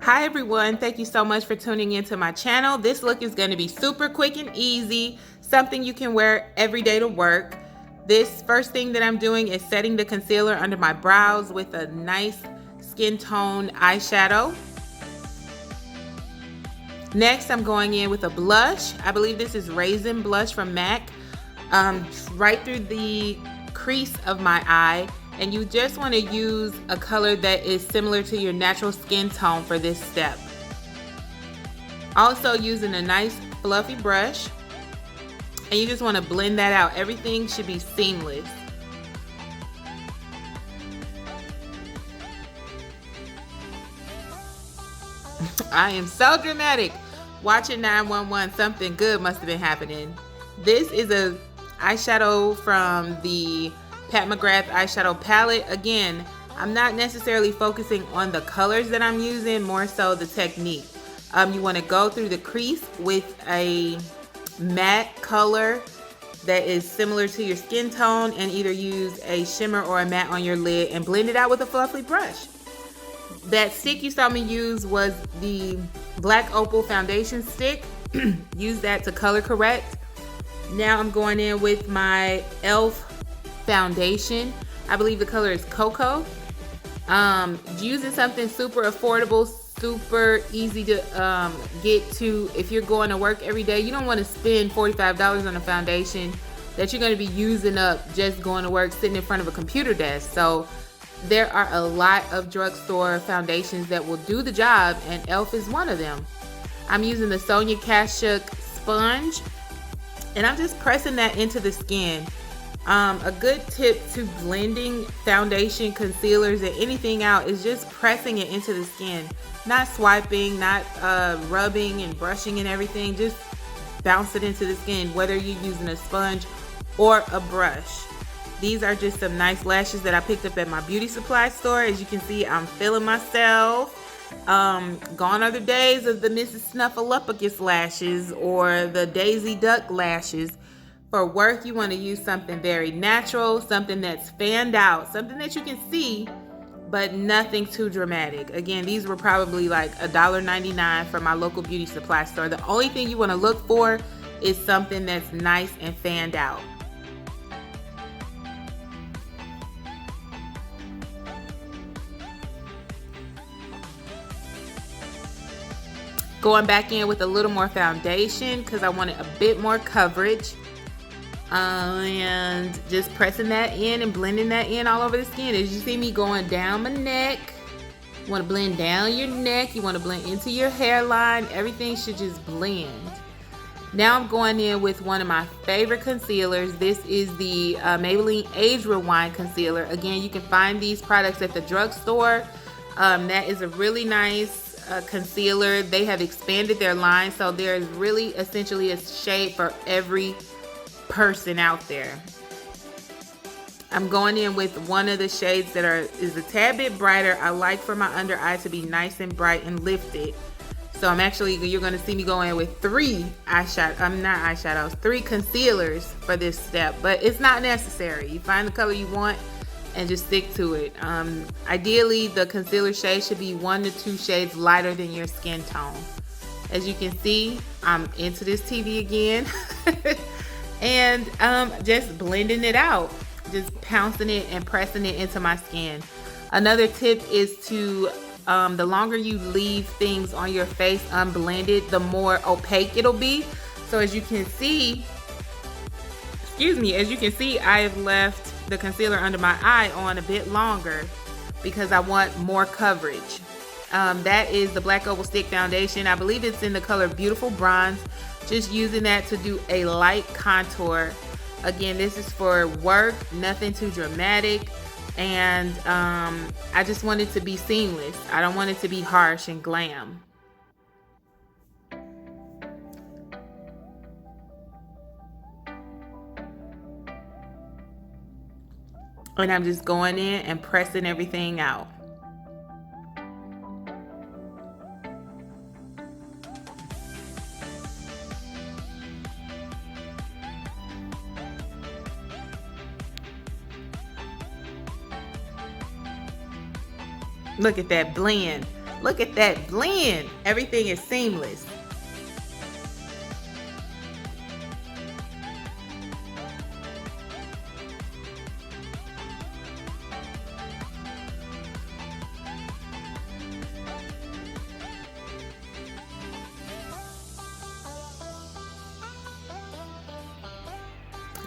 Hi everyone, thank you so much for tuning into my channel. This look is going to be super quick and easy, something you can wear every day to work. This first thing that I'm doing is setting the concealer under my brows with a nice skin tone eyeshadow. Next, I'm going in with a blush. I believe this is Raisin Blush from MAC, right through the crease of my eye. And you just want to use a color that is similar to your natural skin tone for this step. Also using a nice fluffy brush, and you just want to blend that out. Everything should be seamless. I am so dramatic. Watching 911, something good must have been happening. This is a eyeshadow from the Pat McGrath eyeshadow palette. Again, I'm not necessarily focusing on the colors that I'm using, more so the technique. You want to go through the crease with a matte color that is similar to your skin tone, and either use a shimmer or a matte on your lid and blend it out with a fluffy brush. That stick you saw me use was the Black Opal foundation stick. Use that to color correct. Now I'm going in with my e.l.f. foundation. I believe the color is Cocoa. Using something super affordable, super easy to get to. If you're going to work every day, you don't want to spend $45 on a foundation that you're going to be using up just going to work, sitting in front of a computer desk. So there are a lot of drugstore foundations that will do the job, and e.l.f. is one of them. I'm using the Sonia Kashuk sponge, and I'm just pressing that into the skin. A good tip to blending foundation, concealers, and anything out is just pressing it into the skin. Not swiping, not rubbing and brushing and everything. Just bounce it into the skin, whether you're using a sponge or a brush. These are just some nice lashes that I picked up at my beauty supply store. As you can see, I'm feeling myself. Gone are the days of the Mrs. Snuffleupagus lashes or the Daisy Duck lashes. For work, you want to use something very natural, something that's fanned out, something that you can see, but nothing too dramatic. Again, these were probably like $1.99 from my local beauty supply store. The only thing you want to look for is something that's nice and fanned out. Going back in with a little more foundation because I wanted a bit more coverage. And just pressing that in and blending that in all over the skin. As you see me going down my neck, you want to blend down your neck, you want to blend into your hairline. Everything should just blend. Now I'm going in with one of my favorite concealers. This is the Maybelline Age Rewind concealer. Again, you can find these products at the drugstore. That is a really nice concealer. They have expanded their line, so there's really essentially a shade for every person out there. I'm going in with one of the shades that is a tad bit brighter. I like for my under eye to be nice and bright and lifted. So you're going to see me go in with three concealers for this step, but it's not necessary. You find the color you want and just stick to it. Ideally, the concealer shade should be 1 to 2 shades lighter than your skin tone. As you can see, I'm into this TV again. And just blending it out, just pouncing it and pressing it into my skin. Another tip is to the longer you leave things on your face unblended, the more opaque it'll be. So as you can see, I have left the concealer under my eye on a bit longer because I want more coverage. That is the Black Opal Stick Foundation. I believe it's in the color Beautiful Bronze. Just using that to do a light contour. Again, this is for work, nothing too dramatic. And I just want it to be seamless. I don't want it to be harsh and glam. And I'm just going in and pressing everything out. Look at that blend. Look at that blend. Everything is seamless.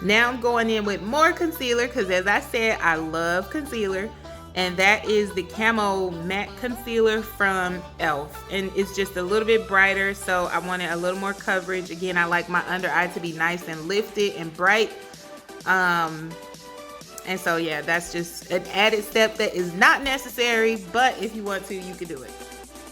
Now I'm going in with more concealer because, as I said, I love concealer. And that is the Camo Matte Concealer from e.l.f. And it's just a little bit brighter, so I wanted a little more coverage. Again, I like my under eye to be nice and lifted and bright. And so, yeah, that's just an added step that is not necessary, but if you want to, you can do it.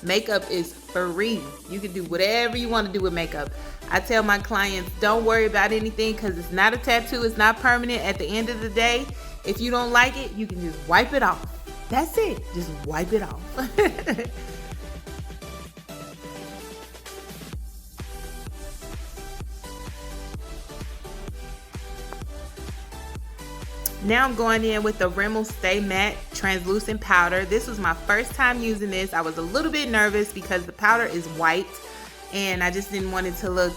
Makeup is free. You can do whatever you want to do with makeup. I tell my clients, don't worry about anything because it's not a tattoo. It's not permanent. At the end of the day, if you don't like it, you can just wipe it off. That's it. Just wipe it off. Now I'm going in with the Rimmel Stay Matte Translucent Powder. This was my first time using this. I was a little bit nervous because the powder is white and I just didn't want it to look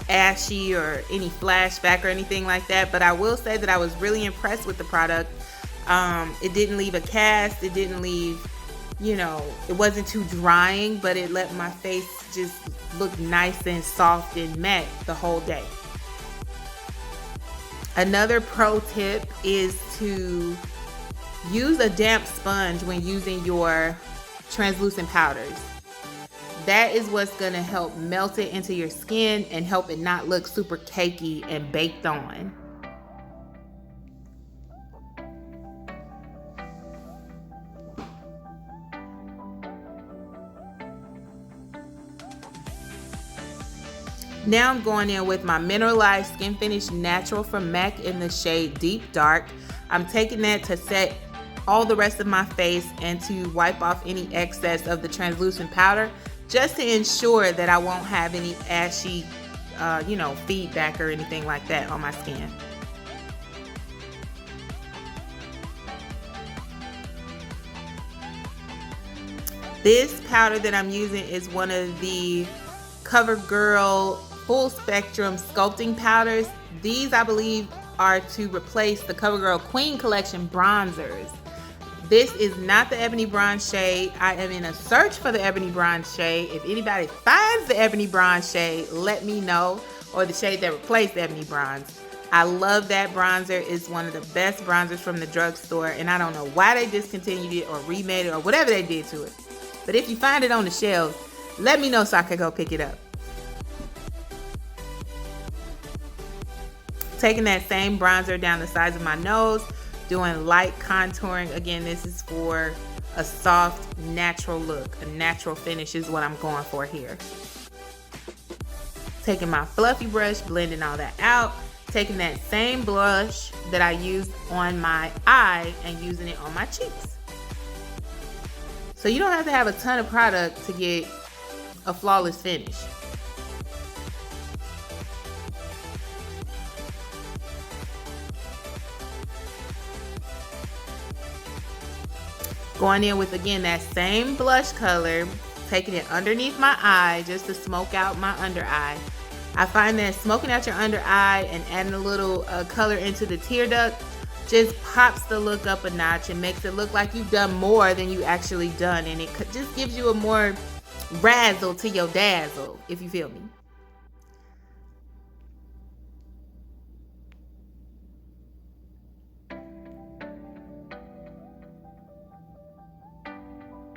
ashy or any flashback or anything like that. But I will say that I was really impressed with the product. It didn't leave a cast. It didn't leave, you know, it wasn't too drying, but it let my face just look nice and soft and matte the whole day. Another pro tip is to use a damp sponge when using your translucent powders. That is what's going to help melt it into your skin and help it not look super cakey and baked on. Now I'm going in with my Mineralized Skin Finish Natural from MAC in the shade Deep Dark. I'm taking that to set all the rest of my face and to wipe off any excess of the translucent powder, just to ensure that I won't have any ashy, feedback or anything like that on my skin. This powder that I'm using is one of the CoverGirl Full Spectrum Sculpting Powders. These, I believe, are to replace the CoverGirl Queen Collection bronzers. This is not the ebony bronze shade. I am in a search for the ebony bronze shade. If anybody finds the ebony bronze shade, let me know, or the shade that replaced the ebony bronze. I love that bronzer. It's one of the best bronzers from the drugstore, and I don't know why they discontinued it or remade it or whatever they did to it. But if you find it on the shelves, let me know so I can go pick it up. Taking that same bronzer down the sides of my nose, doing light contouring. Again, this is for a soft, natural look. A natural finish is what I'm going for here. Taking my fluffy brush, blending all that out. Taking that same blush that I used on my eye and using it on my cheeks. So you don't have to have a ton of product to get a flawless finish. Going in with, again, that same blush color, taking it underneath my eye just to smoke out my under eye. I find that smoking out your under eye and adding a little color into the tear duct just pops the look up a notch and makes it look like you've done more than you actually done, and it just gives you a more razzle to your dazzle, if you feel me.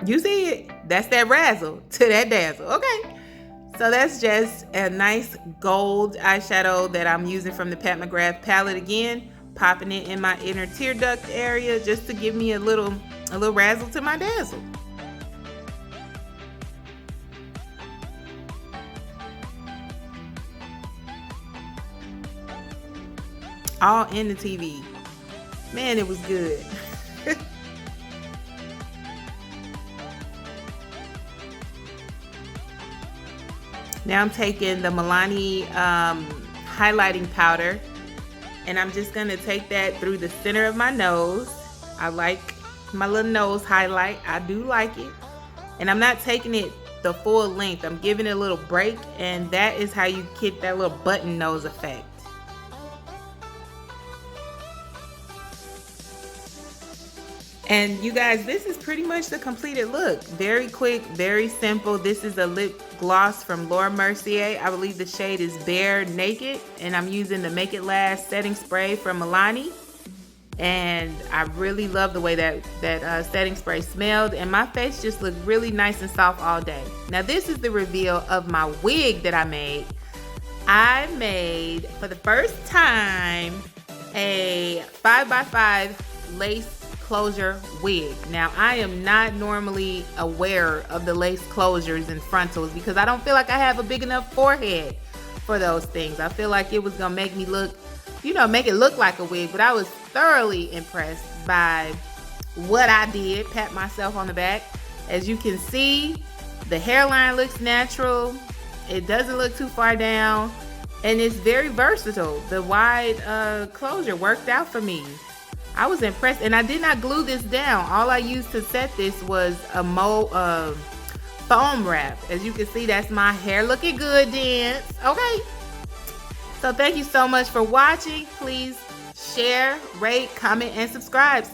You see it? That's that razzle to that dazzle. Okay. So that's just a nice gold eyeshadow that I'm using from the Pat McGrath palette again. Popping it in my inner tear duct area just to give me a little razzle to my dazzle. All in the TV. Man, it was good. Now I'm taking the Milani highlighting powder, and I'm just going to take that through the center of my nose. I like my little nose highlight. I do like it. And I'm not taking it the full length. I'm giving it a little break, and that is how you get that little button nose effect. And you guys, this is pretty much the completed look. Very quick, very simple. This is a lip gloss from Laura Mercier. I believe the shade is Bare Naked, and I'm using the Make It Last setting spray from Milani. And I really love the way that setting spray smelled, and my face just looked really nice and soft all day. Now this is the reveal of my wig that I made. I made, for the first time, a 5x5 lace closure wig. Now I am not normally aware of the lace closures and frontals because I don't feel like I have a big enough forehead for those things. I feel like it was gonna make me look, make it look like a wig, but I was thoroughly impressed by what I did. Pat myself on the back. As you can see, the hairline looks natural. It doesn't look too far down, and it's very versatile. The wide closure worked out for me. I was impressed, and I did not glue this down. All I used to set this was a foam wrap. As you can see, that's my hair looking good dance. Okay. So thank you so much for watching. Please share, rate, comment, and subscribe.